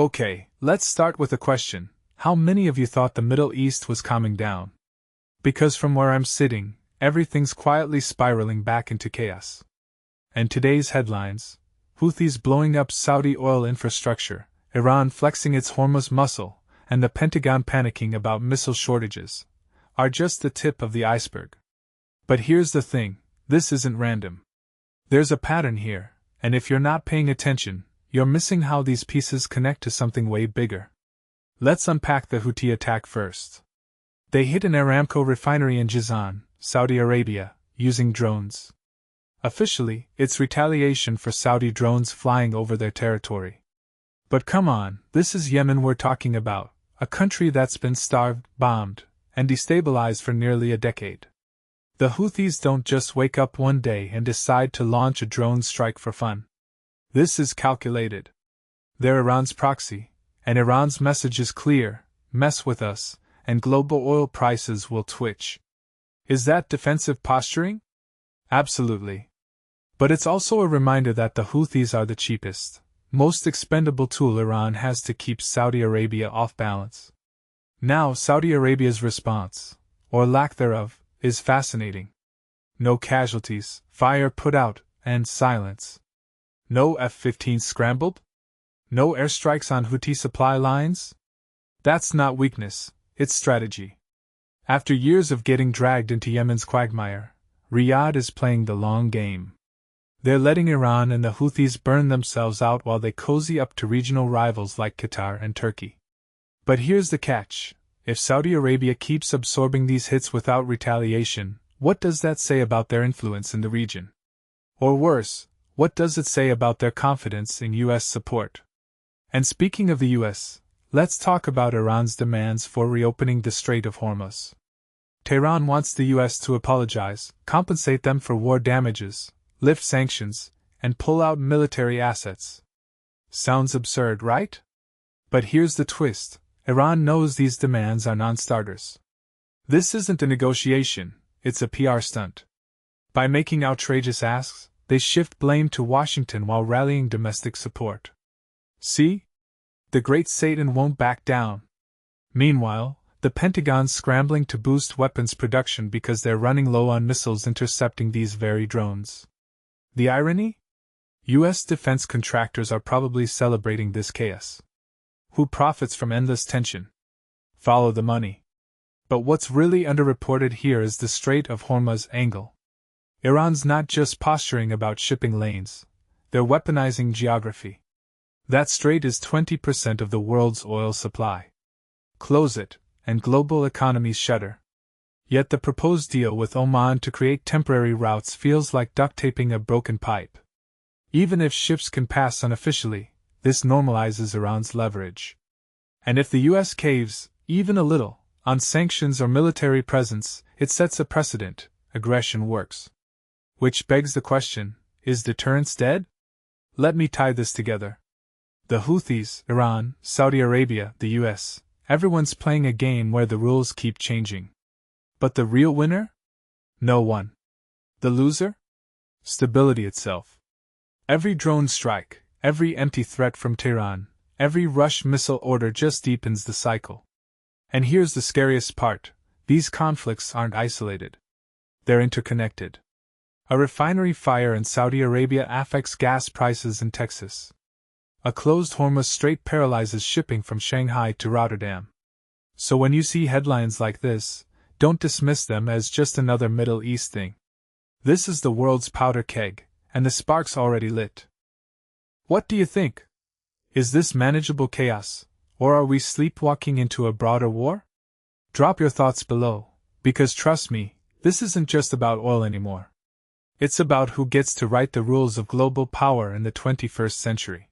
Okay, let's start with a question. How many of you thought the Middle East was calming down? Because from where I'm sitting, everything's quietly spiraling back into chaos. And today's headlines: Houthis blowing up Saudi oil infrastructure, Iran flexing its Hormuz muscle, and the Pentagon panicking about missile shortages, are just the tip of the iceberg. But here's the thing, this isn't random. There's a pattern here, and if you're not paying attention, you're missing how these pieces connect to something way bigger. Let's unpack the Houthi attack first. They hit an Aramco refinery in Jazan, Saudi Arabia, using drones. Officially, it's retaliation for Saudi drones flying over their territory. But come on, this is Yemen we're talking about, a country that's been starved, bombed, and destabilized for nearly a decade. The Houthis don't just wake up one day and decide to launch a drone strike for fun. This is calculated. They're Iran's proxy, and Iran's message is clear: mess with us, and global oil prices will twitch. Is that defensive posturing? Absolutely. But it's also a reminder that the Houthis are the cheapest, most expendable tool Iran has to keep Saudi Arabia off balance. Now, Saudi Arabia's response, or lack thereof, is fascinating. No casualties, fire put out, and silence. No F-15s scrambled? No airstrikes on Houthi supply lines? That's not weakness, it's strategy. After years of getting dragged into Yemen's quagmire, Riyadh is playing the long game. They're letting Iran and the Houthis burn themselves out while they cozy up to regional rivals like Qatar and Turkey. But here's the catch: if Saudi Arabia keeps absorbing these hits without retaliation, what does that say about their influence in the region? Or worse, what does it say about their confidence in U.S. support? And speaking of the U.S., let's talk about Iran's demands for reopening the Strait of Hormuz. Tehran wants the U.S. to apologize, compensate them for war damages, lift sanctions, and pull out military assets. Sounds absurd, right? But here's the twist: Iran knows these demands are non-starters. This isn't a negotiation, it's a PR stunt. By making outrageous asks, they shift blame to Washington while rallying domestic support. See? The great Satan won't back down. Meanwhile, the Pentagon's scrambling to boost weapons production because they're running low on missiles intercepting these very drones. The irony? U.S. defense contractors are probably celebrating this chaos. Who profits from endless tension? Follow the money. But what's really underreported here is the Strait of Hormuz angle. Iran's not just posturing about shipping lanes, they're weaponizing geography. That strait is 20% of the world's oil supply. Close it, and global economies shudder. Yet the proposed deal with Oman to create temporary routes feels like duct taping a broken pipe. Even if ships can pass unofficially, this normalizes Iran's leverage. And if the U.S. caves, even a little, on sanctions or military presence, it sets a precedent: aggression works. Which begs the question, is deterrence dead? Let me tie this together. The Houthis, Iran, Saudi Arabia, the U.S., everyone's playing a game where the rules keep changing. But the real winner? No one. The loser? Stability itself. Every drone strike, every empty threat from Tehran, every rush missile order just deepens the cycle. And here's the scariest part: these conflicts aren't isolated. They're interconnected. A refinery fire in Saudi Arabia affects gas prices in Texas. A closed Hormuz Strait paralyzes shipping from Shanghai to Rotterdam. So when you see headlines like this, don't dismiss them as just another Middle East thing. This is the world's powder keg, and the spark's already lit. What do you think? Is this manageable chaos, or are we sleepwalking into a broader war? Drop your thoughts below, because trust me, this isn't just about oil anymore. It's about who gets to write the rules of global power in the 21st century.